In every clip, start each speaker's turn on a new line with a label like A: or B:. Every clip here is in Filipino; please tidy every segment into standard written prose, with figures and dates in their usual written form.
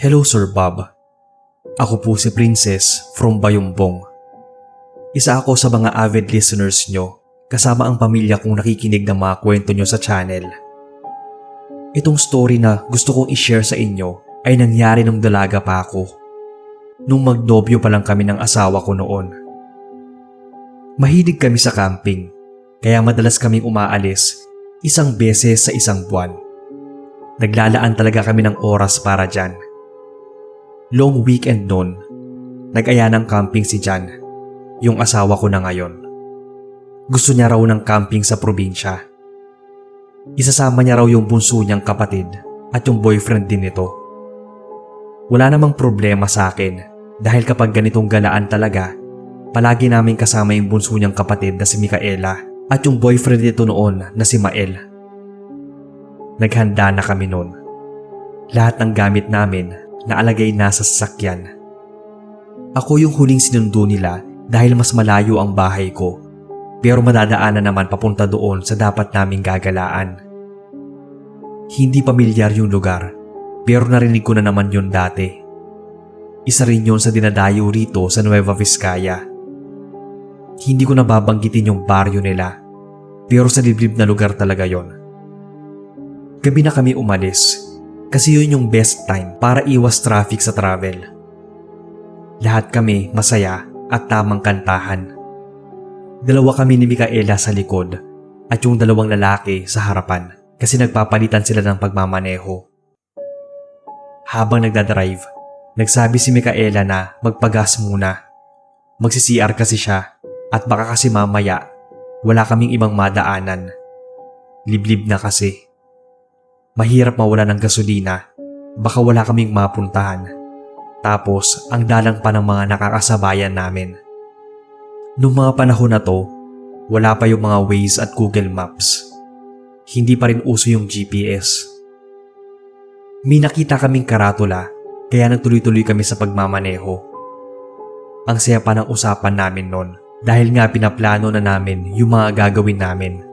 A: Hello Sir Bob. Ako po si Princess from Bayumbong. Isa ako sa mga avid listeners nyo kasama ang pamilya kong nakikinig ng mga kwento nyo sa channel. Itong story na gusto kong i-share sa inyo ay nangyari nung dalaga pa ako. Nung magdobyo pa lang kami ng asawa ko noon. Mahilig kami sa camping kaya madalas kaming umaalis isang beses sa isang buwan. Naglalaan talaga kami ng oras para dyan. Long weekend noon, nag-aya ng camping si Jan, yung asawa ko na ngayon. Gusto niya raw ng camping sa probinsya. Isasama niya raw yung bunso niyang kapatid at yung boyfriend din nito. Wala namang problema sa akin dahil kapag ganitong galaan talaga, palagi namin kasama yung bunso niyang kapatid na si Micaela at yung boyfriend nito noon na si Mael. Naghanda na kami noon. Lahat ng gamit namin naalagay na sa sasakyan. Ako yung huling sinundo nila dahil mas malayo ang bahay ko, pero madadaanan naman papunta doon sa dapat naming gagalaan. Hindi pamilyar yung lugar, pero narinig ko na naman yun dati. Isa rin yun sa dinadayo rito sa Nueva Vizcaya. Hindi ko nababanggitin yung baryo nila, pero sa liblib na lugar talaga yon. Gabi na kami umalis. Kasi yun yung best time para iwas traffic sa travel. Lahat kami masaya at tamang kantahan. Dalawa kami ni Micaela sa likod at yung dalawang lalaki sa harapan kasi nagpapalitan sila ng pagmamaneho. Habang nagdadrive, nagsabi si Micaela na magpagas muna. Magsi-CR kasi siya at baka kasi mamaya wala kaming ibang madaanan. Liblib na kasi. Mahirap mawala ng gasolina, baka wala kaming mapuntahan. Tapos ang dalang pa ng mga nakakasabayan namin. Noong mga panahon na to, wala pa yung mga Waze at Google Maps. Hindi pa rin uso yung GPS. May nakita kaming karatula, kaya nagtuloy-tuloy kami sa pagmamaneho. Ang saya pa ng usapan namin noon dahil nga pinaplano na namin yung mga gagawin namin.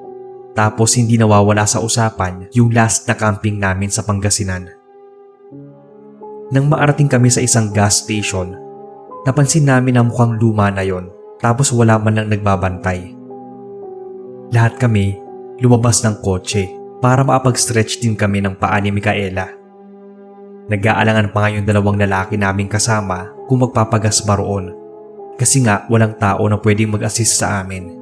A: Tapos hindi nawawala sa usapan yung last na camping namin sa Pangasinan. Nang maarating kami sa isang gas station, napansin namin na mukhang luma na yon, tapos wala man lang nagbabantay. Lahat kami lumabas ng kotse para makapag-stretch din kami ng paa ni Micaela. Nag-aalangan pa nga yung dalawang lalaki naming kasama kung magpapagas ba roon kasi nga walang tao na pwedeng mag-assist sa amin.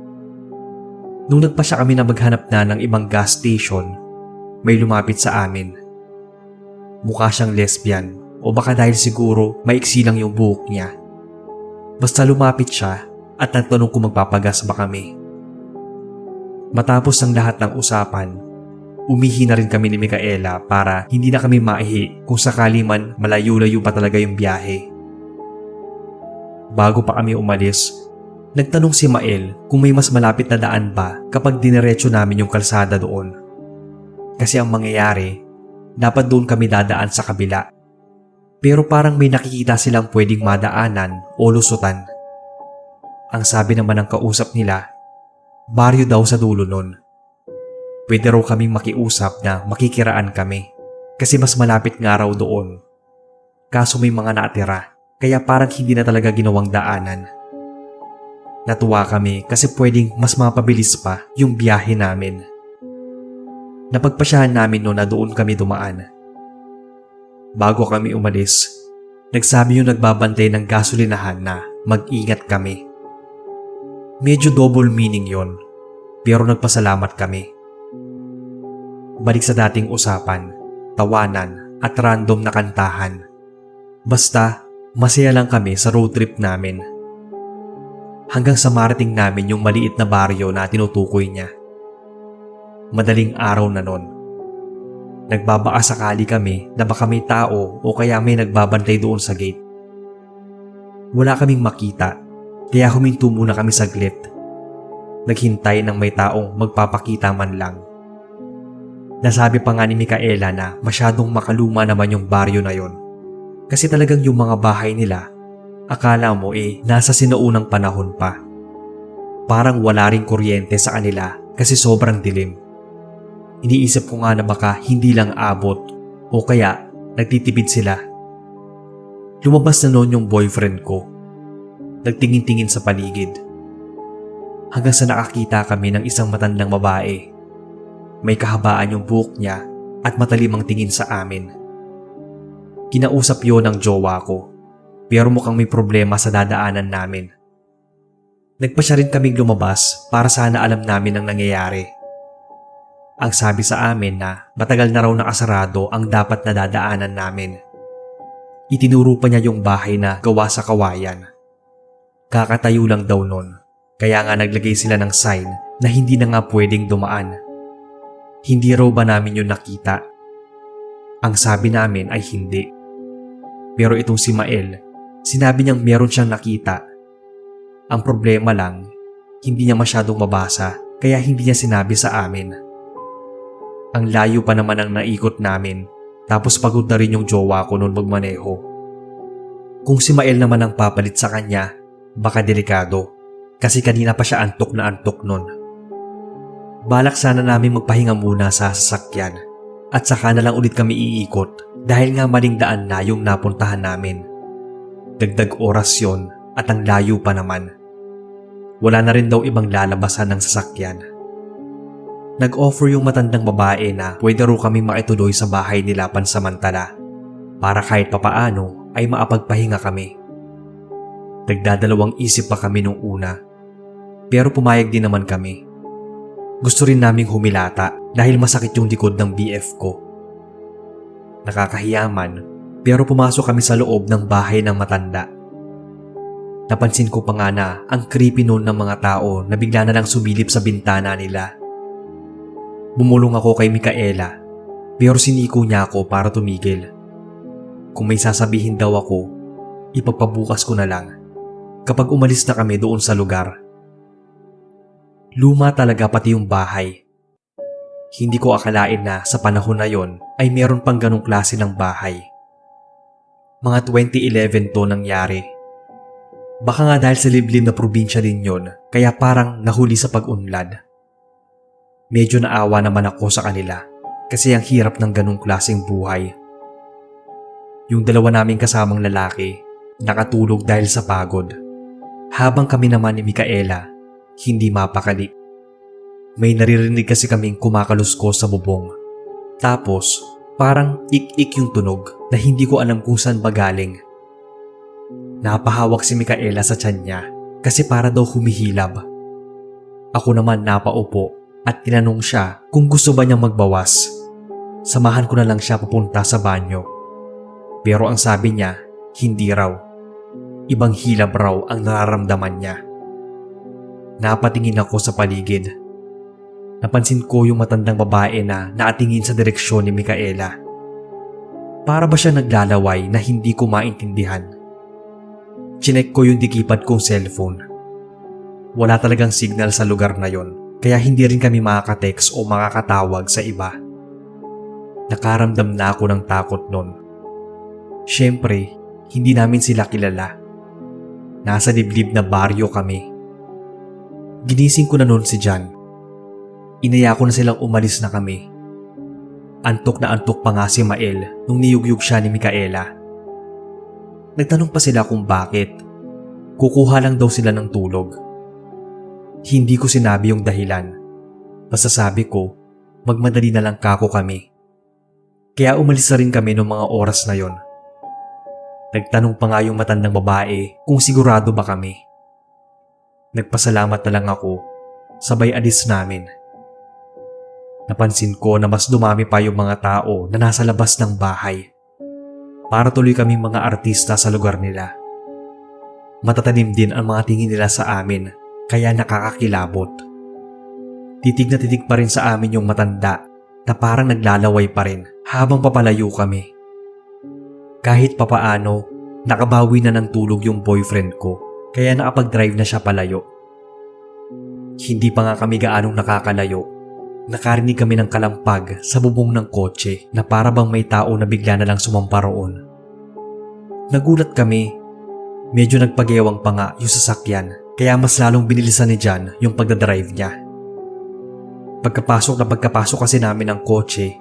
A: Nung nagpasya kami na maghanap na ng ibang gas station, may lumapit sa amin. Mukha siyang lesbian o baka dahil siguro maiksi lang yung buhok niya. Basta lumapit siya at nagtanong kung magpapagas ba kami. Matapos ang lahat ng usapan, umihi na rin kami ni Micaela para hindi na kami maihi kung sakali man malayo-layo pa talaga yung biyahe. Bago pa kami umalis, nagtanong si Mael kung may mas malapit na daan ba kapag dinerecho namin yung kalsada doon. Kasi ang mangyayari, dapat doon kami dadaan sa kabila. Pero parang may nakikita silang pwedeng madaanan o lusutan. Ang sabi naman ng kausap nila, baryo daw sa dulo nun. Pwede raw kaming makiusap na makikiraan kami kasi mas malapit nga raw doon. Kaso may mga natira kaya parang hindi na talaga ginawang daanan. Natuwa kami kasi pwedeng mas mapabilis pa yung biyahe namin. Napagpasyahan namin noon na doon kami dumaan. Bago kami umalis, nagsabi yung nagbabantay ng gasolinahan na mag-ingat kami. Medyo double meaning yon, pero nagpasalamat kami. Balik sa dating usapan, tawanan at random na kantahan. Basta masaya lang kami sa road trip namin. Hanggang sa marating namin yung maliit na baryo na tinutukoy niya. Madaling araw na nun. Nagbabaka sakali kami na baka may tao o kaya may nagbabantay doon sa gate. Wala kaming makita, kaya huminto muna kami saglit. Naghintay ng may taong magpapakita man lang. Nasabi pa nga ni Micaela na masyadong makaluma naman yung baryo na yon. Kasi talagang yung mga bahay nila, akala mo nasa sinaunang panahon pa. Parang wala ring kuryente sa kanila kasi sobrang dilim. Iniisip ko nga na baka hindi lang abot o kaya nagtitipid sila. Lumabas na noon yung boyfriend ko. Nagtingin-tingin sa paligid. Hanggang sa nakakita kami ng isang matandang babae. May kahabaan yung buhok niya at matalim ang tingin sa amin. Kinausap yon ng jowa ko, pero mukhang may problema sa dadaanan namin. Nagpa siya rin kaming lumabas para sana alam namin ang nangyayari. Ang sabi sa amin na matagal na raw nakasarado ang dapat na dadaanan namin. Itinuro pa niya yung bahay na gawa sa kawayan. Kakatayo lang daw nun, kaya nga naglagay sila ng sign na hindi na nga pwedeng dumaan. Hindi raw ba namin yun nakita? Ang sabi namin ay hindi. Pero itong si Mael, sinabi niyang meron siyang nakita. Ang problema lang, hindi niya masyadong mabasa kaya hindi niya sinabi sa amin. Ang layo pa naman ang naikot namin, tapos pagod na rin yung jowa ko noon magmaneho. Kung si Mael naman ang papalit sa kanya, baka delikado kasi kanina pa siya antok na antok noon. Balak sana namin magpahinga muna sa sasakyan at saka na lang ulit kami iikot dahil nga maling daan na yung napuntahan namin. Dagdag oras yon at ang layo pa naman. Wala na rin daw ibang lalabasan ng sasakyan. Nag-offer yung matandang babae na pwede raw kami maituloy sa bahay nila pansamantala para kahit papaano ay maapagpahinga kami. Nagdadalawang isip pa kami nung una pero pumayag din naman kami. Gusto rin naming humilata dahil masakit yung likod ng BF ko. Nakakahiyaman pero pumasok kami sa loob ng bahay ng matanda. Napansin ko pa nga na ang creepy noon ng mga tao na bigla na lang sumilip sa bintana nila. Bumulong ako kay Micaela pero siniko niya ako para tumigil. Kung may sasabihin daw ako, ipagpabukas ko na lang kapag umalis na kami doon sa lugar. Luma talaga pati yung bahay. Hindi ko akalain na sa panahon na yon ay meron pang ganong klase ng bahay. Mga 2011 to nangyari. Baka nga dahil sa liblib na probinsya din yon kaya parang nahuli sa pag-unlad. Medyo naawa naman ako sa kanila kasi ang hirap ng ganong klaseng buhay. Yung dalawa naming kasamang lalaki nakatulog dahil sa pagod. Habang kami naman ni Micaela hindi mapakali. May naririnig kasi kaming kumakaluskos sa bubong. Tapos parang ik-ik yung tunog na hindi ko alam kung saan ba galing. Napahawak si Micaela sa tiyan niya kasi para daw humihilab. Ako naman napaupo at tinanong siya kung gusto ba niyang magbawas. Samahan ko na lang siya papunta sa banyo. Pero ang sabi niya, hindi raw. Ibang hilab raw ang nararamdaman niya. Napatingin ako sa paligid. Napansin ko yung matandang babae na nakatingin sa direksyon ni Micaela. Para ba siya naglalaway na hindi ko maintindihan? Chinek ko yung dikipad kong cellphone. Wala talagang signal sa lugar na yon, kaya hindi rin kami makaka-text o makakatawag sa iba. Nakaramdam na ako ng takot nun. Siyempre, hindi namin sila kilala. Nasa liblib na baryo kami. Ginising ko na nun si John. Inaya ko na silang umalis na kami. Antok na antok pa nga si Mael nung niyugyug siya ni Micaela. Nagtanong pa sila kung bakit. Kukuha lang daw sila ng tulog. Hindi ko sinabi yung dahilan. Basta sabi ko, magmadali na lang kako kami. Kaya umalis na rin kami noong mga oras na yon. Nagtanong pa nga yung matandang babae kung sigurado ba kami. Nagpasalamat na lang ako, sabay alis namin. Napansin ko na mas dumami pa yung mga tao na nasa labas ng bahay. Para tuloy kaming mga artista sa lugar nila. Matatanim din ang mga tingin nila sa amin, kaya nakakakilabot. Titig na titig pa rin sa amin yung matanda na parang naglalaway pa rin habang papalayo kami. Kahit papaano, nakabawi na ng tulog yung boyfriend ko, kaya nakapag-drive na siya palayo. Hindi pa nga kami gaanong nakakalayo. Nakarinig kami ng kalampag sa bubong ng kotse na para bang may tao na bigla na lang sumampa roon. Nagulat kami. Medyo nagpagewang pa nga yung sasakyan kaya mas lalong binilisan ni John yung pagdadrive niya. Pagkapasok kasi namin ng kotse,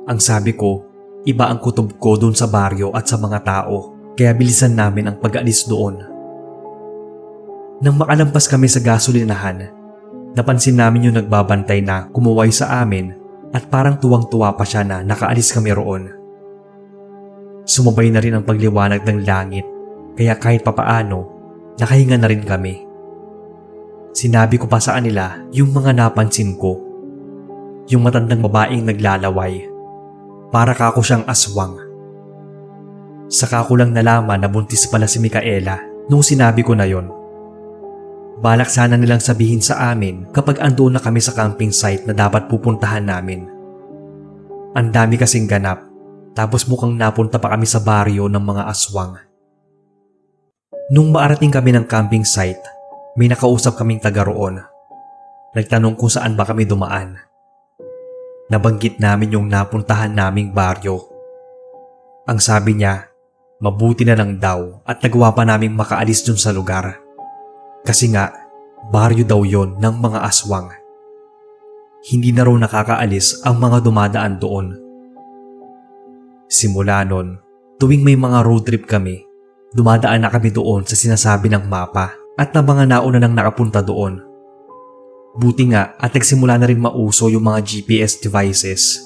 A: ang sabi ko, iba ang kutob ko dun sa baryo at sa mga tao. kaya bilisan namin ang pag-alis doon. Nang makalampas kami sa gasolinahan, napansin namin yung nagbabantay na kumuway sa amin at parang tuwang-tuwa pa siya na nakaalis kami roon. Sumabay na rin ang pagliwanag ng langit kaya kahit papaano, nakahinga na rin kami. Sinabi ko pa sa kanila yung mga napansin ko. Yung matandang babaeng naglalaway. Para kako siyang aswang. Saka ko lang nalaman na buntis pala si Micaela nung sinabi ko na yon. Balak sana nilang sabihin sa amin kapag andoon na kami sa camping site na dapat pupuntahan namin. Ang dami kasing ganap, tapos mukhang napunta pa kami sa baryo ng mga aswang. Nung maarating kami ng camping site, may nakausap kaming taga roon. Nagtanong kung saan ba kami dumaan. Nabanggit namin yung napuntahan naming baryo. Ang sabi niya, mabuti na lang daw at nagawa pa naming makaalis dun sa lugar. Kasi nga, baryo daw yon ng mga aswang. Hindi na raw nakakaalis ang mga dumadaan doon. Simula nun, tuwing may mga road trip kami, dumadaan na kami doon sa sinasabi ng mapa at na mga nauna nang nakapunta doon. Buti nga at nagsimula na rin mauso yung mga GPS devices,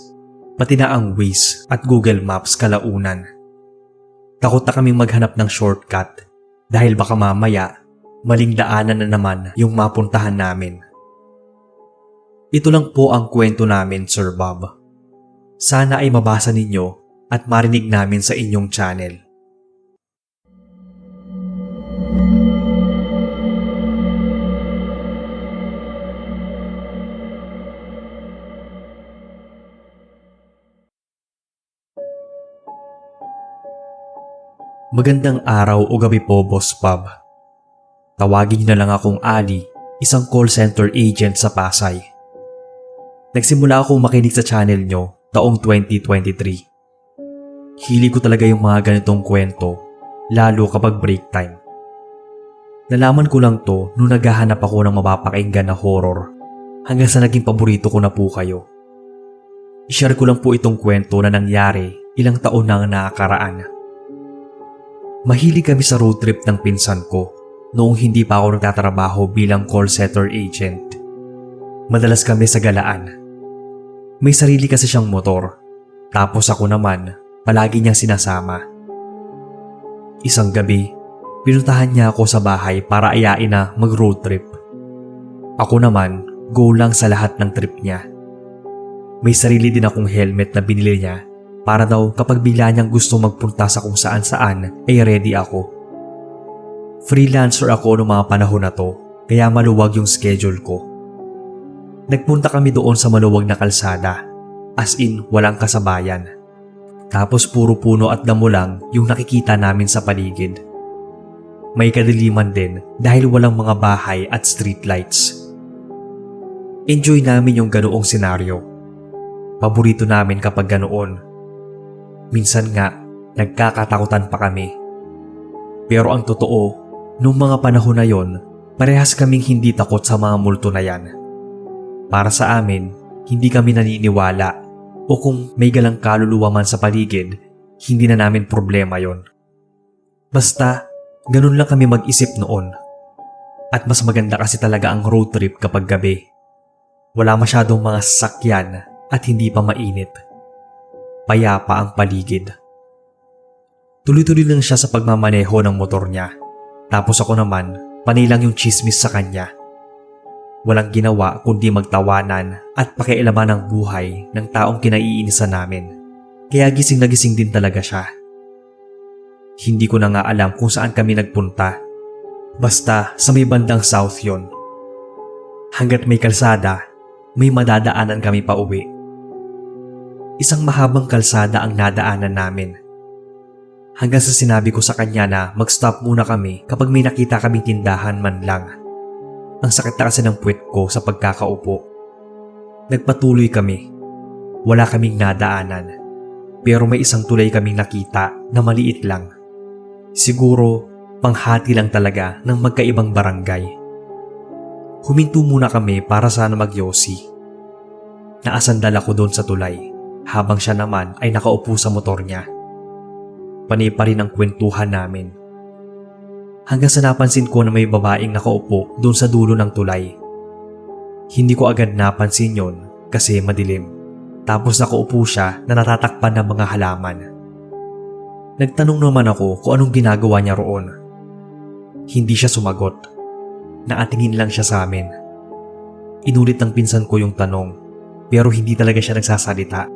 A: pati na ang Waze at Google Maps kalaunan. Takot na kaming maghanap ng shortcut dahil baka mamaya maling daanan na naman yung mapuntahan namin. Ito lang po ang kwento namin, Sir Bob. Sana ay mabasa ninyo at marinig namin sa inyong channel. Magandang araw o gabi po, Boss Bob. Tawagin niyo na lang akong Ali, isang call center agent sa Pasay. Nagsimula akong makinig sa channel nyo taong 2023. Hilig ko talaga yung mga ganitong kwento, lalo kapag break time. Nalaman ko lang to nung naghahanap ako ng mapapakinggan na horror hanggang sa naging paborito ko na po kayo. I-share ko lang po itong kwento na nangyari ilang taon na ang nakakaraan. Mahilig kami sa road trip ng pinsan ko noong hindi pa ako nagtatrabaho bilang call center agent. Madalas kami sa galaan. May sarili kasi siyang motor, tapos ako naman palagi niyang sinasama. Isang gabi, pinuntahan niya ako sa bahay para ayain na mag-road trip. Ako naman, go lang sa lahat ng trip niya. May sarili din akong helmet na binili niya para daw kapag bigla niyang gusto magpunta sa kung saan-saan ay ready ako. Freelancer ako noong mga panahon na to, kaya maluwag yung schedule ko. Nagpunta kami doon sa maluwag na kalsada, as in walang kasabayan. Tapos puro puno at damo lang yung nakikita namin sa paligid. May kadiliman din dahil walang mga bahay at street lights. Enjoy namin yung ganoong senaryo. Paborito namin kapag ganoon. Minsan nga, nagkakatakutan pa kami. Pero ang totoo, nung mga panahon na yon, parehas kaming hindi takot sa mga multo na yan. Para sa amin, hindi kami naniniwala o kung may galang kaluluwa man sa paligid, hindi na namin problema yon. Basta, ganun lang kami mag-isip noon. At mas maganda kasi talaga ang road trip kapag gabi. Wala masyadong mga sasakyan at hindi pa mainit. Payapa ang paligid. Tuloy-tuloy lang siya sa pagmamaneho ng motor niya. Tapos ako naman, panay lang yung chismis sa kanya. Walang ginawa kundi magtawanan at pakialaman ang buhay ng taong kinaiinisan namin. Kaya gising na gising din talaga siya. Hindi ko na nga alam kung saan kami nagpunta. Basta sa may bandang south yon. Hanggat may kalsada, may madadaanan kami pa uwi. Isang mahabang kalsada ang nadaanan namin. Hanggang sa sinabi ko sa kanya na mag-stop muna kami kapag may nakita kaming tindahan man lang. Ang sakit na kasi ng puwet ko sa pagkakaupo. Nagpatuloy kami. Wala kaming nadaanan. Pero may isang tulay kaming nakita na maliit lang. Siguro panghati lang talaga ng magkaibang barangay. Huminto muna kami para sana magyosi. Naasandal ako doon sa tulay habang siya naman ay nakaupo sa motor niya. panay pa rin ang kwentuhan namin. Hanggang sa napansin ko na may babaeng nakaupo doon sa dulo ng tulay. Hindi ko agad napansin yon kasi madilim. Tapos nakaupo siya na natatakpan ng mga halaman. Nagtanong naman ako kung anong ginagawa niya roon. Hindi siya sumagot. Nakatingin lang siya sa amin. Inulit ng pinsan ko yung tanong pero hindi talaga siya nagsasalita.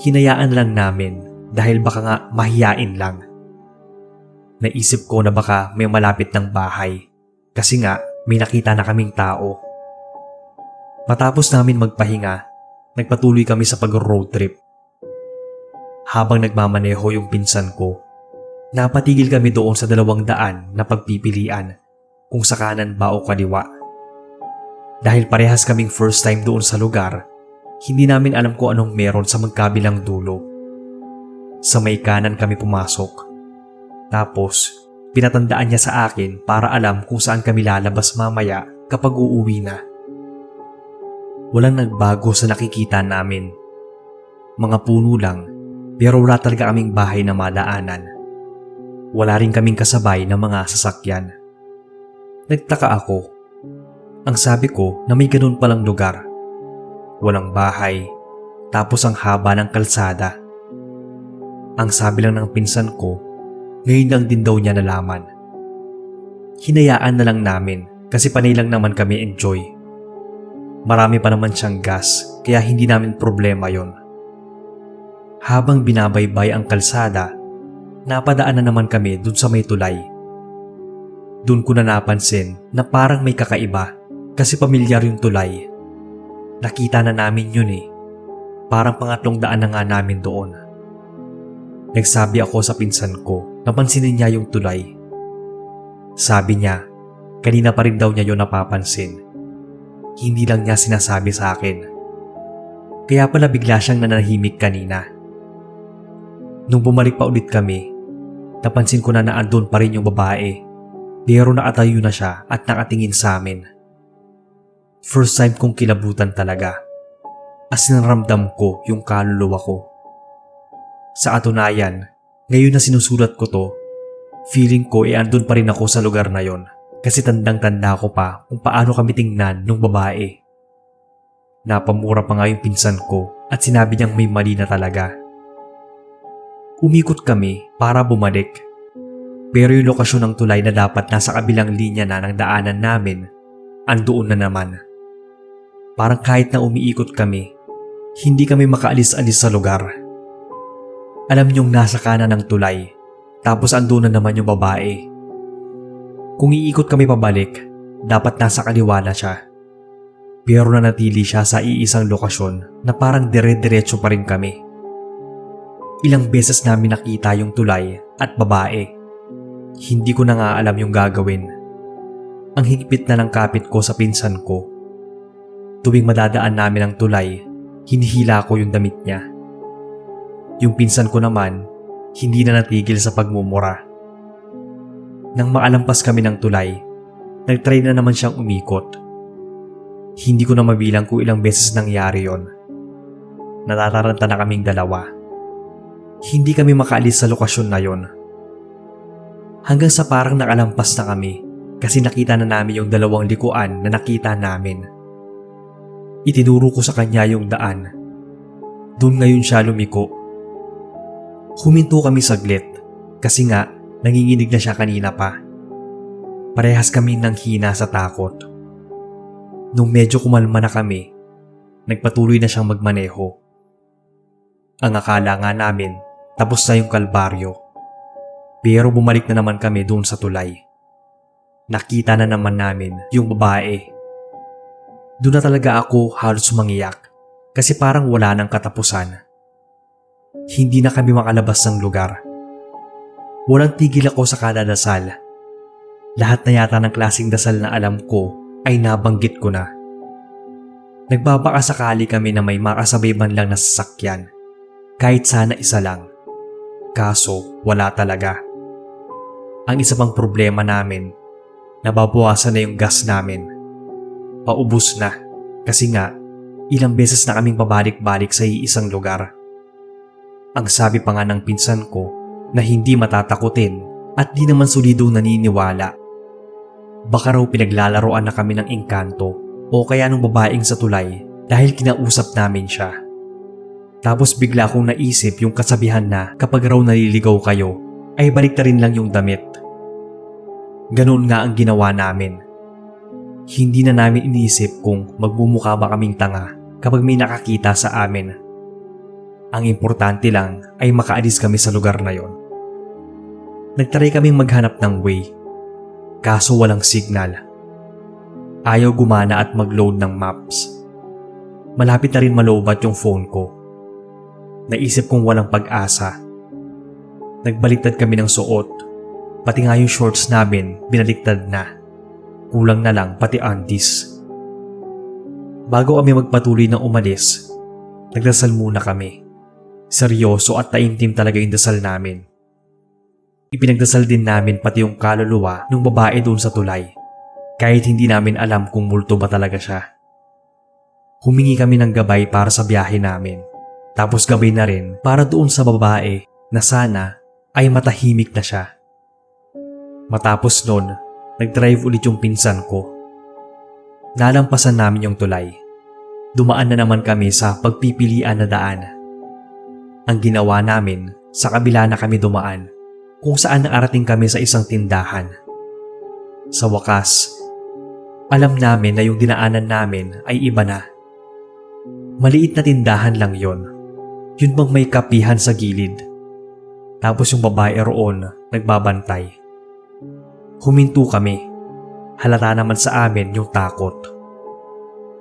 A: Hinayaan lang namin dahil baka nga mahiyain lang. Naisip ko na baka may malapit ng bahay kasi nga may nakita na kaming tao. Matapos namin magpahinga, nagpatuloy kami sa pag-road trip. Habang nagmamaneho yung pinsan ko, napatigil kami doon sa 200 na pagpipilian kung sa kanan ba o kaliwa. Dahil parehas kaming first time doon sa lugar, hindi namin alam kung anong meron sa magkabilang dulo. Sa may kanan kami pumasok. Tapos, pinatandaan niya sa akin para alam kung saan kami lalabas mamaya kapag uuwi na. Walang nagbago sa nakikita namin. Mga puno lang, pero wala talaga kaming bahay na madaanan. Wala rin kaming kasabay na mga sasakyan. Nagtaka ako. Ang sabi ko na may ganun palang lugar. Walang bahay, tapos ang haba ng kalsada. Ang sabi lang ng pinsan ko, ngayon lang din daw niya nalaman. Hinayaan na lang namin kasi panay lang naman kami enjoy. Marami pa naman siyang gas kaya hindi namin problema yon. Habang binabaybay ang kalsada, napadaan na naman kami dun sa may tulay. Dun ko na napansin na parang may kakaiba kasi pamilyar yung tulay. Nakita na namin yun eh. Parang pangatlong daan na nga namin doon. Nagsabi ako sa pinsan ko na pansinin niya yung tulay. Sabi niya, kanina pa rin daw niya yun napapansin. Hindi lang niya sinasabi sa akin. Kaya pala bigla siyang nanahimik kanina. Nung bumalik pa ulit kami, napansin ko na naandun pa rin yung babae. Pero nakatayo na siya at nakatingin sa amin. First time kong kilabutan talaga. As in ramdam ko yung kaluluwa ko. Sa katunayan, ngayon na sinusulat ko to, feeling ko andun pa rin ako sa lugar na yon kasi tandang-tanda ko pa kung paano kami tingnan nung babae. Napamura pa nga yung pinsan ko at sinabi niyang may mali na talaga. Umikot kami para bumalik. Pero yung lokasyon ng tulay na dapat nasa kabilang linya na ng daanan namin, andoon na naman. Parang kahit na umiikot kami, hindi kami makaalis-alis sa lugar. Alam niyong nasa kanan ng tulay, tapos andoon na naman yung babae. Kung iikot kami pabalik, dapat nasa kaliwa na siya. Pero nanatili siya sa iisang lokasyon na parang dire-diretso pa rin kami. Ilang beses namin nakita yung tulay at babae. Hindi ko na nga alam yung gagawin. Ang higpit na ng kapit ko sa pinsan ko. Tuwing madadaan namin ang tulay, hinihila ko yung damit niya. Yung pinsan ko naman, hindi na natigil sa pagmumura. Nang maalampas kami ng tulay, nagtry na naman siyang umikot. Hindi ko na mabilang kung ilang beses nangyari yon. Natataranta na kaming dalawa. Hindi kami makaalis sa lokasyon na yon. Hanggang sa parang nakalampas na kami kasi nakita na namin yung dalawang likuan na nakita namin. Itinuro ko sa kanya yung daan. Doon ngayon siya lumiko. Huminto kami saglit kasi nga nanginginig na siya kanina pa. Parehas kami nang hina sa takot. Nung medyo kumalma na kami, nagpatuloy na siyang magmaneho. Ang akala nga namin tapos na yung kalbaryo. Pero bumalik na naman kami doon sa tulay. Nakita na naman namin yung babae. Doon na talaga ako halos sumangiyak kasi parang wala nang katapusan. Hindi na kami makalabas ng lugar. Walang tigil ako sa kadadasal. Lahat na yata ng klaseng dasal na alam ko ay nabanggit ko na. Nagbabaka sakali kami na may makasabay man lang na sasakyan. Kahit sana isa lang. Kaso wala talaga. Ang isa pang problema namin, nababawasan na yung gas namin. Paubos na kasi nga ilang beses na kaming pabalik-balik sa iisang lugar. Ang sabi pa nga ng pinsan ko, na hindi matatakutin at di naman solidong naniniwala. Baka raw pinaglalaroan na kami ng engkanto o kaya ng babaeng sa tulay dahil kinausap namin siya. Tapos bigla akong naisip yung kasabihan na kapag raw naliligaw kayo ay baliktarin lang yung damit. Ganoon nga ang ginawa namin. Hindi na namin iniisip kung magmumukha ba kaming tanga kapag may nakakita sa amin. Ang importante lang ay makaalis kami sa lugar na yon. Nagtry kaming maghanap ng way. Kaso walang signal. Ayaw gumana at mag-load ng maps. Malapit na rin malobat yung phone ko. Naisip kong walang pag-asa. Nagbaliktad kami ng suot. Pati nga yung shorts namin binaliktad na. Kulang na lang pati undies. Bago kami magpatuloy ng umalis, nagdasal muna kami. Seryoso at taimtim talaga yung dasal namin. Ipinagdasal din namin pati yung kaluluwa ng babae doon sa tulay. Kahit hindi namin alam kung multo ba talaga siya. Humingi kami ng gabay para sa biyahe namin. Tapos gabay na rin para doon sa babae na sana ay matahimik na siya. Matapos nun, nag-drive ulit yung pinsan ko. Nalampasan namin yung tulay. Dumaan na naman kami sa pagpipilian na daan. Ang ginawa namin, sa kabila na kami dumaan, kung saan naarating kami sa isang tindahan. Sa wakas, alam namin na yung dinaanan namin ay iba na. Maliit na tindahan lang yon. Yun bang may kapihan sa gilid. Tapos yung babae roon nagbabantay. Huminto kami. Halata naman sa amin yung takot.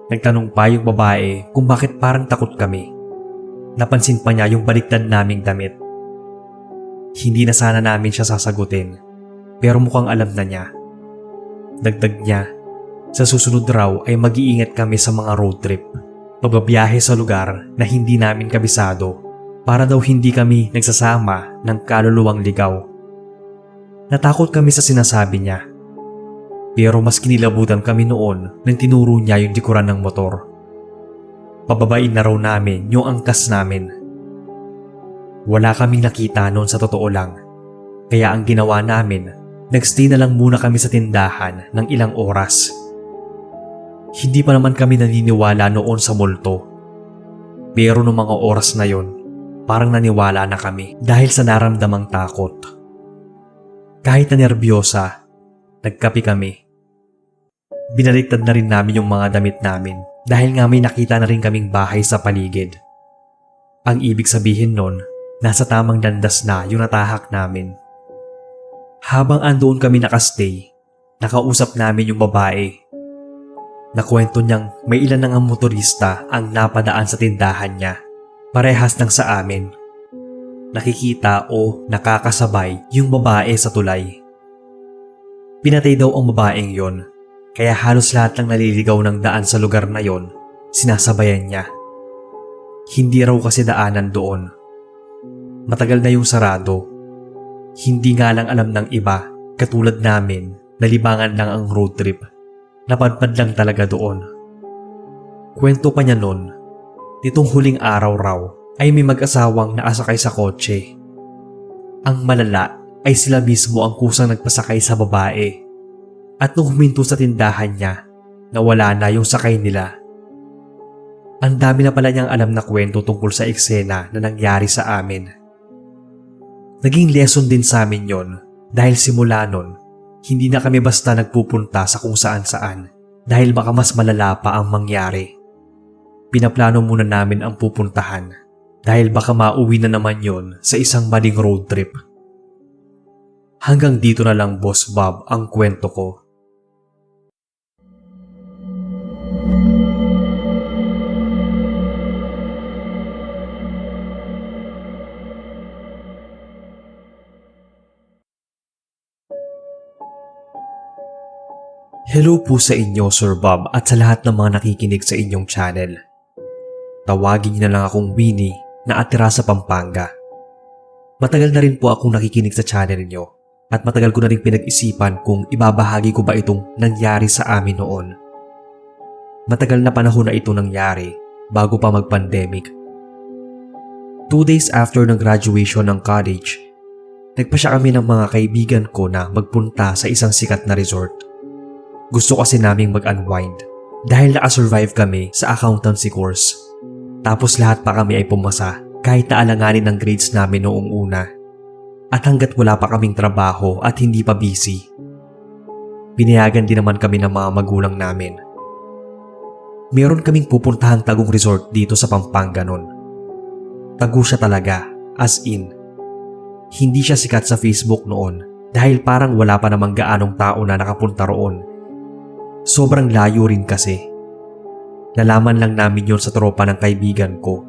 A: Nagtanong pa yung babae kung bakit parang takot kami. Napansin pa niya yung baliktad naming damit. Hindi na sana namin siya sasagutin, pero mukhang alam na niya. Dagdag niya, sa susunod raw ay mag-iingat kami sa mga road trip. Pagbabiyahe sa lugar na hindi namin kabisado para daw hindi kami nagsasama ng kaluluwang ligaw. Natakot kami sa sinasabi niya. Pero mas kinilabutan kami noon nang tinuro niya yung likuran ng motor. Pababain na raw namin yung angkas namin. Wala kaming nakita noon sa totoo lang. Kaya ang ginawa namin, nagstay na lang muna kami sa tindahan ng ilang oras. Hindi pa naman kami naniniwala noon sa multo. Pero noong mga oras na yon, parang naniwala na kami dahil sa naramdamang takot. Kahit na nerbiyosa, nagkape kami. Binaliktad na rin namin yung mga damit namin dahil nga may nakita na rin kaming bahay sa paligid. Ang ibig sabihin nun, nasa tamang landas na yung natahak namin. Habang andoon kami nakastay, nakausap namin yung babae. Nakwento niyang may ilan na nga motorista ang napadaan sa tindahan niya. Parehas lang sa amin. Nakikita o nakakasabay yung babae sa tulay. Pinatay daw ang babaeng yon, kaya halos lahat ng naliligaw ng daan sa lugar na yon, sinasabayan niya. Hindi raw kasi daanan doon. Matagal na yung sarado. Hindi nga lang alam ng iba, katulad namin, nalibangan lang ang road trip. Napadpad lang talaga doon. Kwento pa niya nun, nitong huling araw raw ay may mag-asawang naasakay sa kotse. Ang malala ay sila mismo ang kusang nagpasakay sa babae. At nung huminto sa tindahan niya, nawala na yung sakay nila. Ang dami na pala niyang alam na kwento tungkol sa eksena na nangyari sa amin. Naging lesson din sa amin yon dahil simula nun, hindi na kami basta nagpupunta sa kung saan-saan dahil baka mas malala pa ang mangyari. Pinaplano muna namin ang pupuntahan dahil baka mauwi na naman yon sa isang maling road trip. Hanggang dito na lang, Boss Bob, ang kwento ko. Hello po sa inyo, Sir Bob, at sa lahat ng mga nakikinig sa inyong channel. Tawagin niyo na lang akong Winnie na atira sa Pampanga. Matagal na rin po akong nakikinig sa channel niyo at matagal ko na rin pinag-isipan kung ibabahagi ko ba itong nangyari sa amin noon. Matagal na panahon na ito nangyari bago pa mag-pandemic. 2 days after ng graduation ng college, Nagpasya kami ng mga kaibigan ko na magpunta sa isang sikat na resort. Gusto kasi naming mag-unwind dahil nakasurvive kami sa accountancy course. Tapos lahat pa kami ay pumasa kahit naalanganin ng grades namin noong una. At hanggat wala pa kaming trabaho at hindi pa busy, pinayagan din naman kami ng mga magulang namin. Meron kaming pupuntahang tagong resort dito sa Pampanga noon. Tago siya talaga, as in. Hindi siya sikat sa Facebook noon dahil parang wala pa namang gaanong tao na nakapunta roon. Sobrang layo rin kasi. Nalaman lang namin yon sa tropa ng kaibigan ko.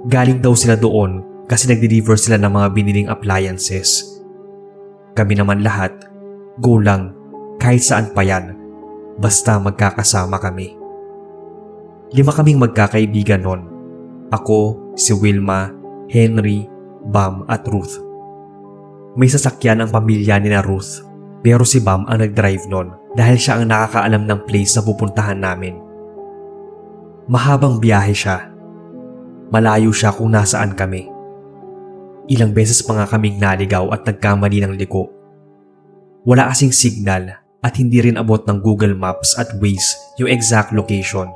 A: Galing daw sila doon kasi nag-deliver sila ng mga biniling appliances. Kami naman lahat, go lang, kahit saan pa yan, basta magkakasama kami. 5 kaming magkakaibigan noon. Ako, si Wilma, Henry, Bam at Ruth. May sasakyan ang pamilya ni na Ruth, pero si Bam ang nag-drive nun dahil siya ang nakakaalam ng place na pupuntahan namin. Mahabang biyahe siya. Malayo siya kung nasaan kami. Ilang beses pa nga kaming naligaw at nagkamali ng liko. Wala kasing signal at hindi rin abot ng Google Maps at Waze yung exact location.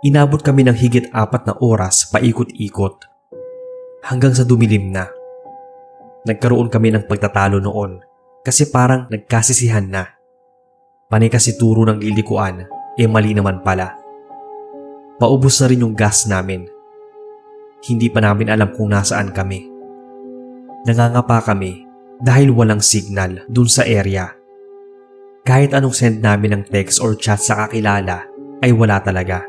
A: Inabot kami ng higit 4 na oras paikot-ikot. Hanggang sa dumilim na. Nagkaroon kami ng pagtatalo noon kasi parang nagkasisihan na. Panay kasi turo ng lilikuan, mali naman pala. Paubos na rin yung gas namin. Hindi pa namin alam kung nasaan kami. Nangangapa kami dahil walang signal dun sa area. Kahit anong send namin ng text or chat sa kakilala ay wala talaga.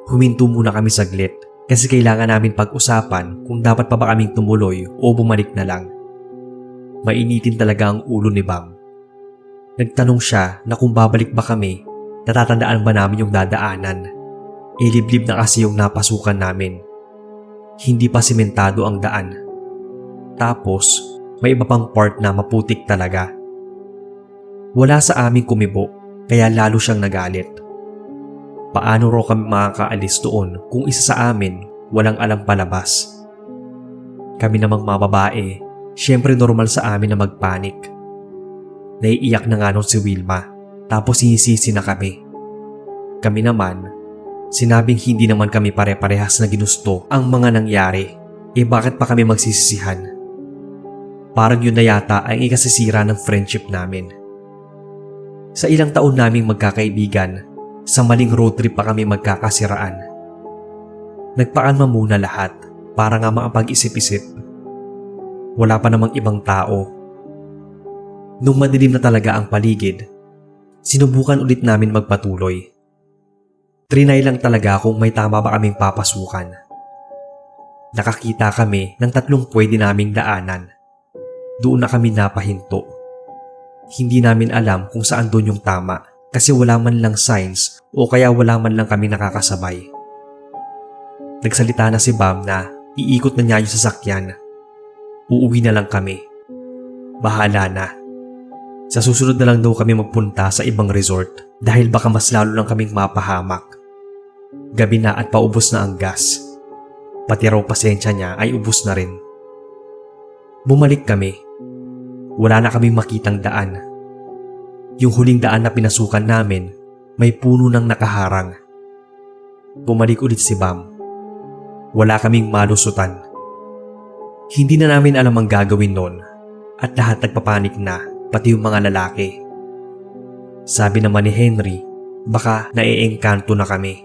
A: Huminto muna kami saglit kasi kailangan namin pag-usapan kung dapat pa ba kaming tumuloy o bumalik na lang. Mainitin talaga ang ulo ni Bam. Nagtanong siya na kung babalik ba kami, natatandaan ba namin yung dadaanan. Liblib na kasi yung napasukan namin. Hindi pa simentado ang daan. Tapos, may iba pang part na maputik talaga. Wala sa aming kumibo, kaya lalo siyang nagalit. Paano raw kami makakaalis doon kung isa sa amin walang alam palabas? Kami namang mga babae, syempre normal sa amin na magpanik. Naiiyak na nga nun si Wilma, tapos sinisisi na kami. Kami naman, sinabing hindi naman kami pare-parehas na ginusto ang mga nangyari, bakit pa kami magsisisihan? Parang yun na yata ang ikasisira ng friendship namin. Sa ilang taon naming magkakaibigan, sa maling road trip pa kami magkakasiraan. Nagpakalma muna lahat para nga makapag-isip-isip. Wala pa namang ibang tao. Nung madilim na talaga ang paligid, sinubukan ulit namin magpatuloy. Trinay lang talaga kung may tama ba kaming papasukan. Nakakita kami ng 3 pwede naming daanan. Doon na kami napahinto. Hindi namin alam kung saan doon yung tama. Kasi wala man lang signs o kaya wala man lang kami nakakasabay. Nagsalita na si Bam na iikot na niya yung sasakyan. Uuwi na lang kami. Bahala na. Sa susunod na lang daw kami magpunta sa ibang resort dahil baka mas lalo lang kaming mapahamak. Gabi na at paubos na ang gas. Pati raw pasensya niya ay ubos na rin. Bumalik kami. Wala na kaming makitang daan. Yung huling daan na pinasukan namin, may puno ng nakaharang. Bumalik ulit si Bam. Wala kaming malusutan. Hindi na namin alam ang gagawin noon at lahat nagpapanik na, pati yung mga lalaki. Sabi naman ni Henry, baka naiengkanto na kami.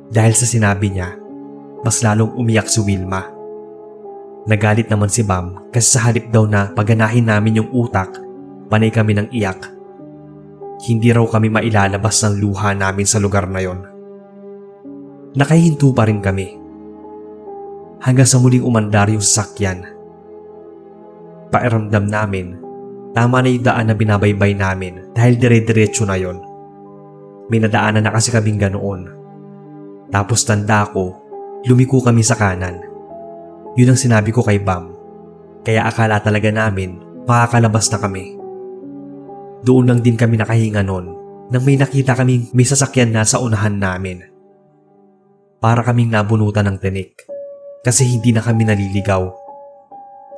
A: Dahil sa sinabi niya, mas lalong umiyak si Wilma. Nagalit naman si Bam kasi sa halip daw na paganahin namin yung utak, panay kami ng iyak. Hindi raw kami mailalabas ng luha namin sa lugar na yon. Nakahinto pa rin kami. Hanggang sa muling umandar yung sasakyan. Pakiramdam namin, tama na yung daan na binabaybay namin dahil dire-diretso na yon. May nadaanan na kasi kaming ganoon. Tapos tanda ko, lumiko kami sa kanan. Yun ang sinabi ko kay Bam. Kaya akala talaga namin makakalabas na kami. Doon lang din kami nakahinga noon nang may nakita kaming may sasakyan na sa unahan namin. Para kaming nabunutan ng tinik kasi hindi na kami naliligaw.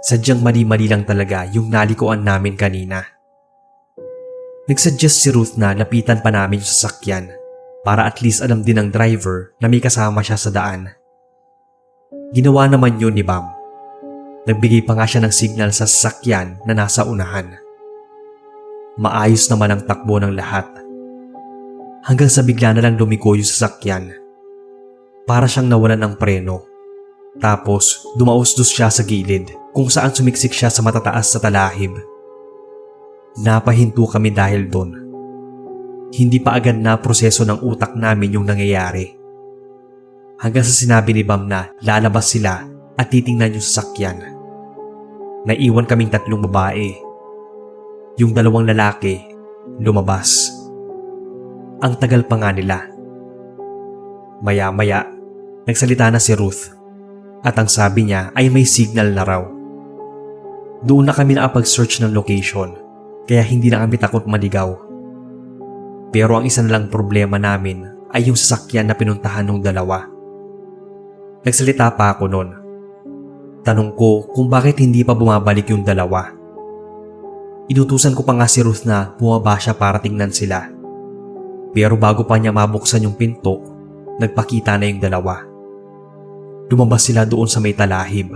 A: Sadyang mali-mali lang talaga yung nalikuan namin kanina. Nagsuggest si Ruth na lapitan pa namin yung sasakyan para at least alam din ng driver na may kasama siya sa daan. Ginawa naman yun ni Bam. Nagbigay pa nga siya ng signal sa sasakyan na nasa unahan. Maayos naman ang takbo ng lahat. Hanggang sa bigla na lang lumiko yung sasakyan. Para siyang nawalan ng preno. Tapos dumausdos siya sa gilid kung saan sumiksik siya sa matataas sa talahib. Napahinto kami dahil doon. Hindi pa agad na proseso ng utak namin yung nangyayari. Hanggang sa sinabi ni Bam na lalabas sila at titingnan yung sasakyan. Naiwan kaming 3 babae. Yung 2 lalaki, lumabas. Ang tagal pa nga nila. Maya-maya, nagsalita na si Ruth. At ang sabi niya ay may signal na raw. Doon na kami nakapag-search ng location, kaya hindi na kami takot maligaw. Pero ang isa na lang problema namin ay yung sasakyan na pinuntahan ng 2. Nagsalita pa ako noon. Tanong ko kung bakit hindi pa bumabalik yung 2. Inutusan ko pa nga si Ruth na bumaba siya para tingnan sila. Pero bago pa niya mabuksan yung pinto, nagpakita na yung 2. Lumabas sila doon sa may talahib.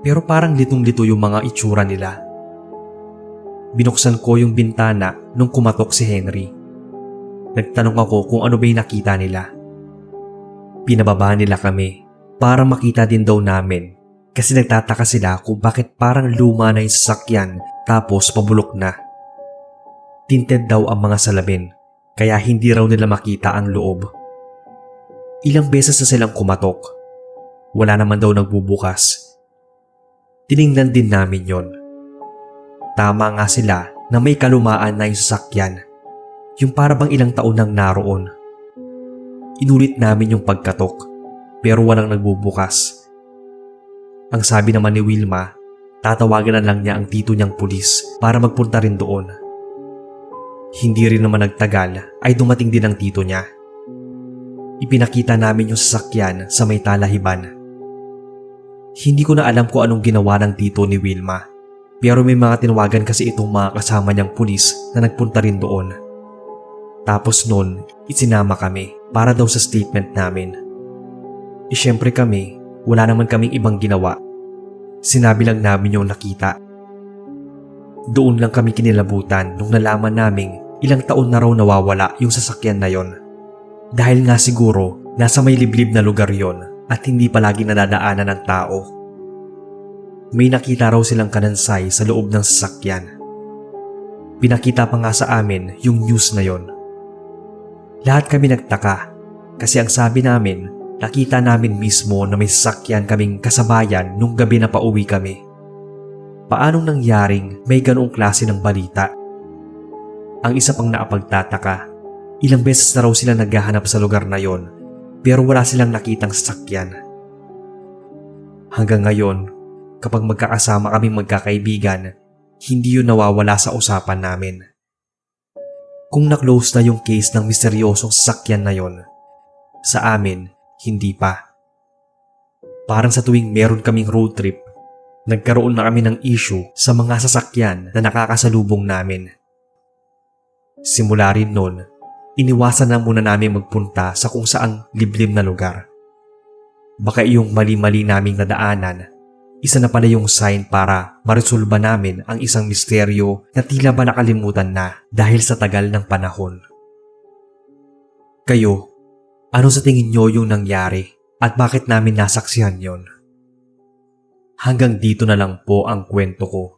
A: Pero parang litong-lito yung mga itsura nila. Binuksan ko yung bintana nung kumatok si Henry. Nagtanong ako kung ano ba yung nakita nila. Pinababa nila kami para makita din daw namin kasi nagtataka sila kung bakit parang luma na yung sasakyan tapos pabulok na. Tinted daw ang mga salamin kaya hindi raw nila makita ang loob. Ilang beses na silang kumatok. Wala naman daw nagbubukas. Tiningnan din namin yon. Tama nga sila na may kalumaan na yung sasakyan. Yung para bang ilang taon nang naroon. Inulit namin yung pagkatok pero walang nagbubukas. Ang sabi naman ni Wilma, tatawagan na lang niya ang tito niyang pulis para magpunta rin doon. Hindi rin naman nagtagal ay dumating din ang tito niya. Ipinakita namin yung sasakyan sa may talahiban. Hindi ko na alam kung anong ginawa ng tito ni Wilma, pero may mga tinawagan kasi itong mga kasama niyang pulis na nagpunta rin doon. Tapos noon, isinama kami para daw sa statement namin. Siyempre kami, wala naman kaming ibang ginawa. Sinabi lang namin yung nakita. Doon lang kami kinilabutan nung nalaman naming ilang taon na raw nawawala yung sasakyan na yon. Dahil nga siguro nasa may liblib na lugar yon at hindi palagi nadadaanan ng tao. May nakita raw silang kanansay sa loob ng sasakyan. Pinakita pa nga sa amin yung news na yon. Lahat kami nagtaka kasi ang sabi namin, nakita namin mismo na may sasakyan kaming kasabayan nung gabi na pauwi kami. Paanong nangyaring may ganoong klase ng balita? Ang isa pang naapagtataka, ilang beses na raw sila naghahanap sa lugar na yon pero wala silang nakitang sasakyan. Hanggang ngayon, kapag magkakasama kaming magkakaibigan, hindi yun nawawala sa usapan namin. Kung na-close na yung case ng misteryosong sasakyan na yon, sa amin, hindi pa. Parang sa tuwing meron kaming road trip, nagkaroon na kami ng issue sa mga sasakyan na nakakasalubong namin. Simula rin nun, iniwasan na muna namin magpunta sa kung saang liblib na lugar. Baka yung mali-mali naming nadaanan, isa na pala yung sign para maresolba namin ang isang misteryo na tila ba nakalimutan na dahil sa tagal ng panahon. Kayo, ano sa tingin nyo yung nangyari at bakit namin nasaksihan yon? Hanggang dito na lang po ang kwento ko.